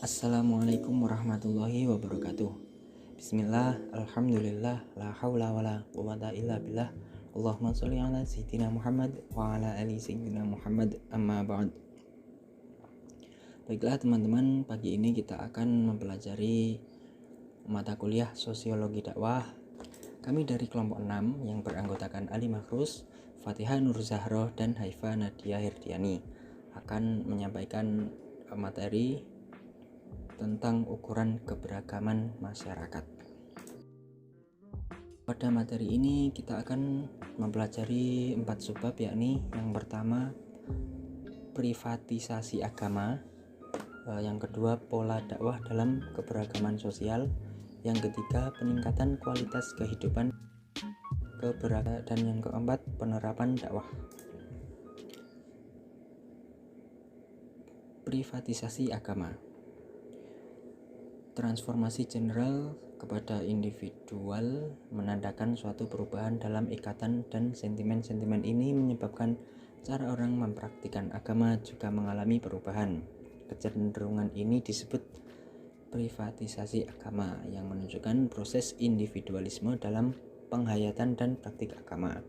Assalamualaikum warahmatullahi wabarakatuh. Bismillah, alhamdulillah, la haula wala quwata illa billah. Allahumma sholli ala sayyidina Muhammad wa ala ali sayyidina Muhammad, amma ba'd. Baiklah teman-teman, pagi ini kita akan mempelajari mata kuliah Sosiologi Dakwah. Kami dari kelompok 6 yang beranggotakan Ali Makrus, Fatihah Nur Zahroh, dan Haifa Nadia Hirdiani akan menyampaikan materi tentang ukuran keberagaman masyarakat. Pada materi ini kita akan mempelajari 4 subbab, yakni yang pertama privatisasi agama, yang kedua pola dakwah dalam keberagaman sosial, yang ketiga peningkatan kualitas kehidupan keberagaman, dan yang keempat penerapan dakwah. Privatisasi agama. Transformasi general kepada individual menandakan suatu perubahan dalam ikatan, dan sentimen-sentimen ini menyebabkan cara orang mempraktikkan agama juga mengalami perubahan. Kecenderungan ini disebut privatisasi agama, yang menunjukkan proses individualisme dalam penghayatan dan praktik agama.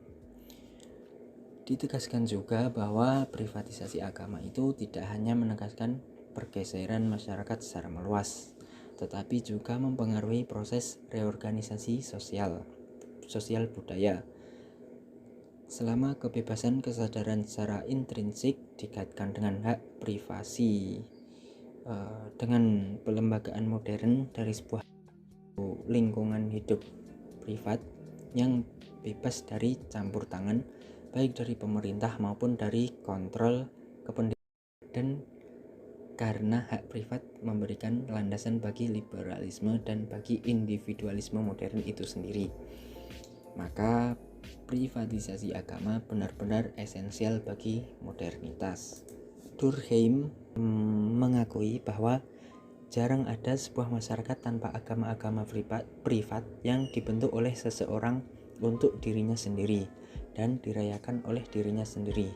Ditegaskan juga bahwa privatisasi agama itu tidak hanya menegaskan pergeseran masyarakat secara meluas, tetapi juga mempengaruhi proses reorganisasi sosial budaya. Selama kebebasan kesadaran secara intrinsik dikaitkan dengan hak privasi, dengan pelembagaan modern dari sebuah lingkungan hidup privat yang bebas dari campur tangan baik dari pemerintah maupun dari kontrol kepentingan, dan karena hak privat memberikan landasan bagi liberalisme dan bagi individualisme modern itu sendiri, maka privatisasi agama benar-benar esensial bagi modernitas. Durkheim mengakui bahwa jarang ada sebuah masyarakat tanpa agama-agama privat yang dibentuk oleh seseorang untuk dirinya sendiri dan dirayakan oleh dirinya sendiri.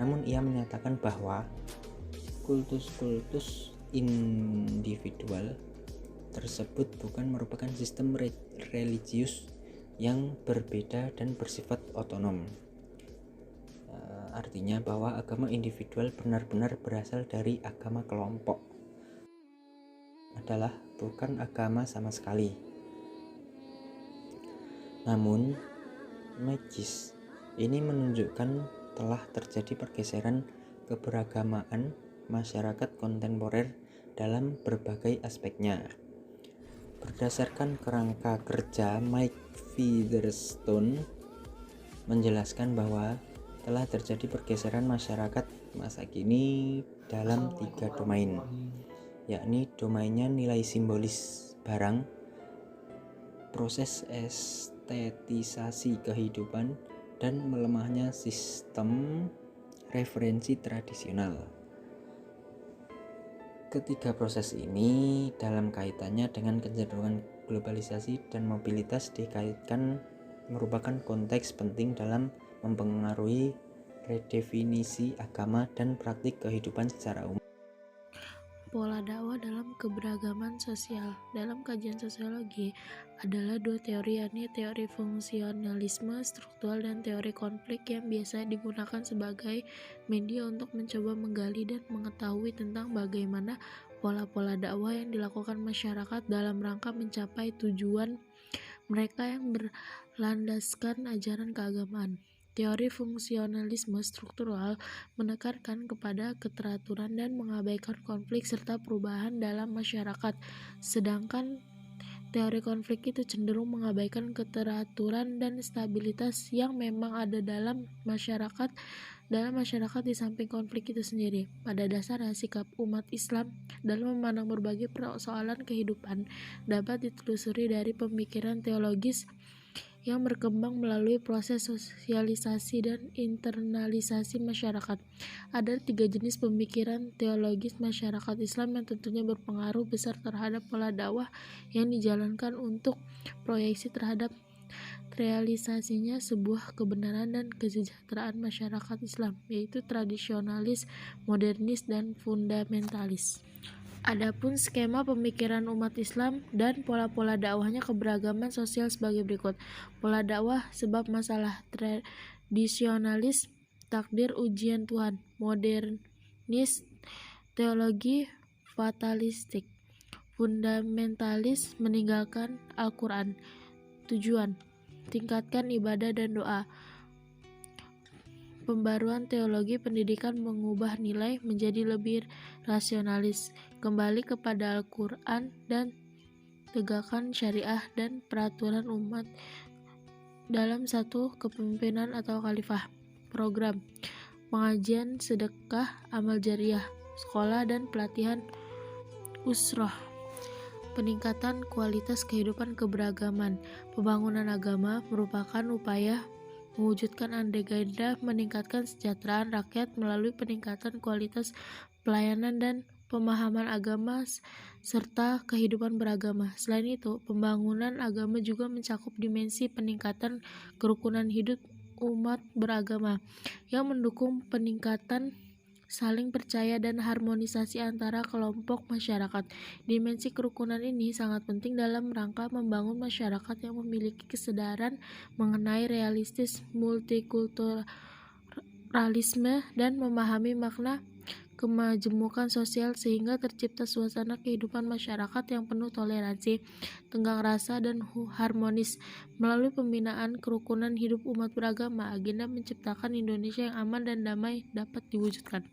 Namun ia menyatakan bahwa kultus-kultus individual tersebut bukan merupakan sistem religius yang berbeda dan bersifat otonom. Artinya bahwa agama individual benar-benar berasal dari agama kelompok, adalah bukan agama sama sekali. Namun magis ini menunjukkan telah terjadi pergeseran keberagamaan masyarakat kontemporer dalam berbagai aspeknya. Berdasarkan kerangka kerja, Mike Featherstone menjelaskan bahwa telah terjadi pergeseran masyarakat masa kini dalam 3 domain, yakni domainnya nilai simbolis barang, proses estetisasi kehidupan, dan melemahnya sistem referensi tradisional. Ketiga proses ini dalam kaitannya dengan kecenderungan globalisasi dan mobilitas dikaitkan merupakan konteks penting dalam mempengaruhi redefinisi agama dan praktik kehidupan secara umum. Pola dakwah dalam keberagaman sosial dalam kajian sosiologi adalah 2 teori, yakni teori fungsionalisme struktural dan teori konflik, yang biasa digunakan sebagai media untuk mencoba menggali dan mengetahui tentang bagaimana pola-pola dakwah yang dilakukan masyarakat dalam rangka mencapai tujuan mereka yang berlandaskan ajaran keagamaan. Teori fungsionalisme struktural menekankan kepada keteraturan dan mengabaikan konflik serta perubahan dalam masyarakat, sedangkan teori konflik itu cenderung mengabaikan keteraturan dan stabilitas yang memang ada dalam masyarakat di samping konflik itu sendiri. Pada dasarnya, sikap umat Islam dalam memandang berbagai persoalan kehidupan dapat ditelusuri dari pemikiran teologis yang berkembang melalui proses sosialisasi dan internalisasi masyarakat. Ada 3 jenis pemikiran teologis masyarakat Islam yang tentunya berpengaruh besar terhadap pola dakwah yang dijalankan untuk proyeksi terhadap realisasinya sebuah kebenaran dan kesejahteraan masyarakat Islam, yaitu tradisionalis, modernis, dan fundamentalis. Adapun skema pemikiran umat Islam dan pola-pola dakwahnya keberagaman sosial sebagai berikut. Pola dakwah sebab masalah tradisionalis, takdir ujian Tuhan, modernis, teologi fatalistik, fundamentalis meninggalkan Al-Quran. Tujuan, tingkatkan ibadah dan doa. Pembaruan teologi pendidikan mengubah nilai menjadi lebih rasionalis, kembali kepada Al-Quran dan tegakkan syariah dan peraturan umat dalam satu kepemimpinan atau khalifah. Program pengajian, sedekah, amal jariah, sekolah dan pelatihan usroh. Peningkatan kualitas kehidupan keberagaman. Pembangunan agama merupakan upaya mewujudkan agenda meningkatkan kesejahteraan rakyat melalui peningkatan kualitas pelayanan dan pemahaman agama serta kehidupan beragama. Selain itu, pembangunan agama juga mencakup dimensi peningkatan kerukunan hidup umat beragama yang mendukung peningkatan saling percaya dan harmonisasi antara kelompok masyarakat. Dimensi kerukunan ini sangat penting dalam rangka membangun masyarakat yang memiliki kesadaran mengenai realistis multikulturalisme dan memahami makna kemajemukan sosial sehingga tercipta suasana kehidupan masyarakat yang penuh toleransi, tenggang rasa, dan harmonis. Melalui pembinaan kerukunan hidup umat beragama, agenda menciptakan Indonesia yang aman dan damai dapat diwujudkan.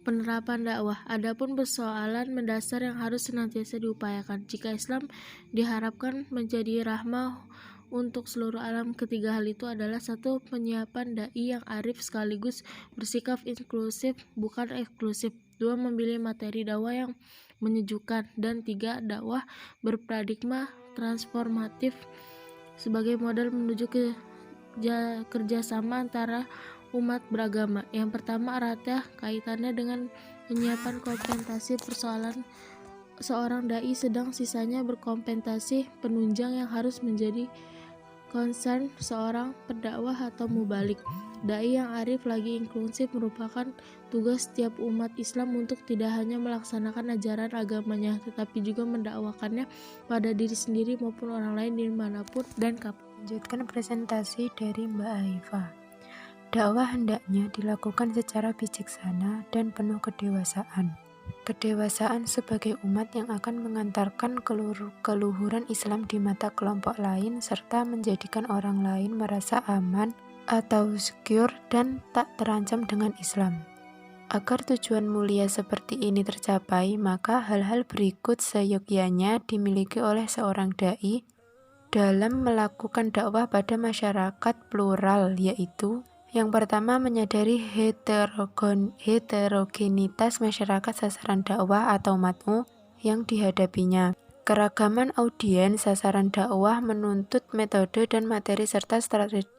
Penerapan dakwah. Adapun persoalan mendasar yang harus senantiasa diupayakan. Jika Islam diharapkan menjadi rahmah untuk seluruh alam, ketiga hal itu adalah: satu, penyiapan dai yang arif sekaligus bersikap inklusif bukan eksklusif; dua, memilih materi dakwah yang menyejukkan; dan tiga, dakwah berparadigma transformatif sebagai modal menuju kerjasama antara umat beragama. Yang pertama, eratnya kaitannya dengan penyiapan kompensasi persoalan seorang dai, sedang sisanya berkompensasi penunjang yang harus menjadi concern seorang pendakwah atau mubalik. Dai yang arif lagi inklusif merupakan tugas setiap umat Islam untuk tidak hanya melaksanakan ajaran agamanya, tetapi juga mendakwakannya pada diri sendiri maupun orang lain dimanapun dan kapan. Lanjutkan presentasi dari Mbak Aifa. Dakwah hendaknya dilakukan secara bijaksana dan penuh kedewasaan. Kedewasaan sebagai umat yang akan mengantarkan keluhuran Islam di mata kelompok lain serta menjadikan orang lain merasa aman atau secure dan tak terancam dengan Islam. Agar tujuan mulia seperti ini tercapai, maka hal-hal berikut seyogyanya dimiliki oleh seorang dai dalam melakukan dakwah pada masyarakat plural, yaitu: yang pertama, menyadari heterogenitas masyarakat sasaran dakwah atau mat'u yang dihadapinya. Keragaman audiens sasaran dakwah menuntut metode dan materi serta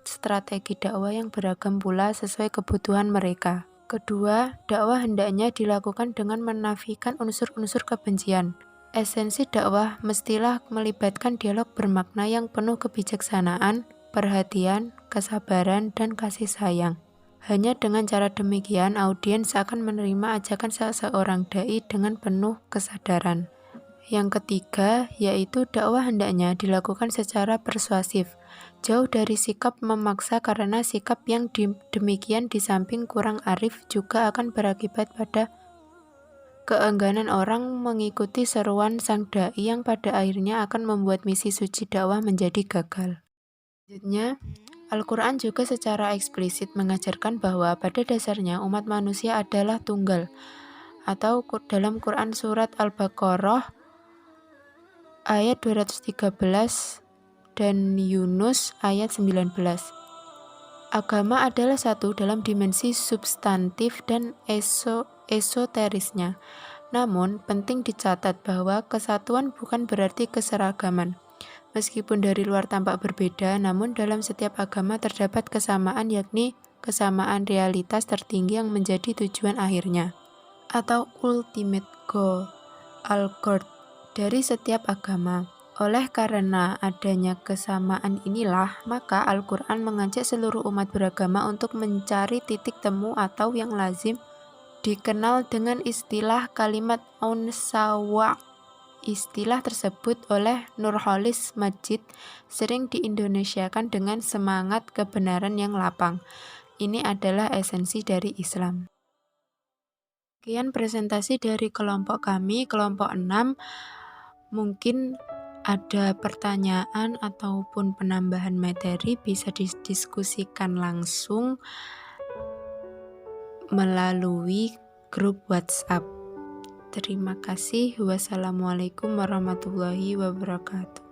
strategi dakwah yang beragam pula sesuai kebutuhan mereka. Kedua, dakwah hendaknya dilakukan dengan menafikan unsur-unsur kebencian. Esensi dakwah mestilah melibatkan dialog bermakna yang penuh kebijaksanaan, perhatian, kesabaran, dan kasih sayang. Hanya dengan cara demikian, audiens akan menerima ajakan seseorang dai dengan penuh kesadaran. Yang ketiga, yaitu dakwah hendaknya dilakukan secara persuasif, jauh dari sikap memaksa, karena sikap yang demikian di samping kurang arif juga akan berakibat pada keengganan orang mengikuti seruan sang dai yang pada akhirnya akan membuat misi suci dakwah menjadi gagal. Selanjutnya, Al-Quran juga secara eksplisit mengajarkan bahwa pada dasarnya umat manusia adalah tunggal, atau dalam Quran surat Al-Baqarah ayat 213 dan Yunus ayat 19. Agama adalah satu dalam dimensi substantif dan esoterisnya. Namun, penting dicatat bahwa kesatuan bukan berarti keseragaman. Meskipun dari luar tampak berbeda, namun dalam setiap agama terdapat kesamaan, yakni kesamaan realitas tertinggi yang menjadi tujuan akhirnya, atau ultimate goal, al-ghard, dari setiap agama. Oleh karena adanya kesamaan inilah, maka Al-Quran mengajak seluruh umat beragama untuk mencari titik temu atau yang lazim dikenal dengan istilah kalimat unsawa. Istilah tersebut oleh Nurholis Majid sering diindonesiakan dengan semangat kebenaran yang lapang. Ini adalah esensi dari Islam. Sekian presentasi dari kelompok kami, kelompok 6. Mungkin ada pertanyaan ataupun penambahan materi bisa didiskusikan langsung melalui grup WhatsApp. Terima kasih. Wassalamualaikum warahmatullahi wabarakatuh.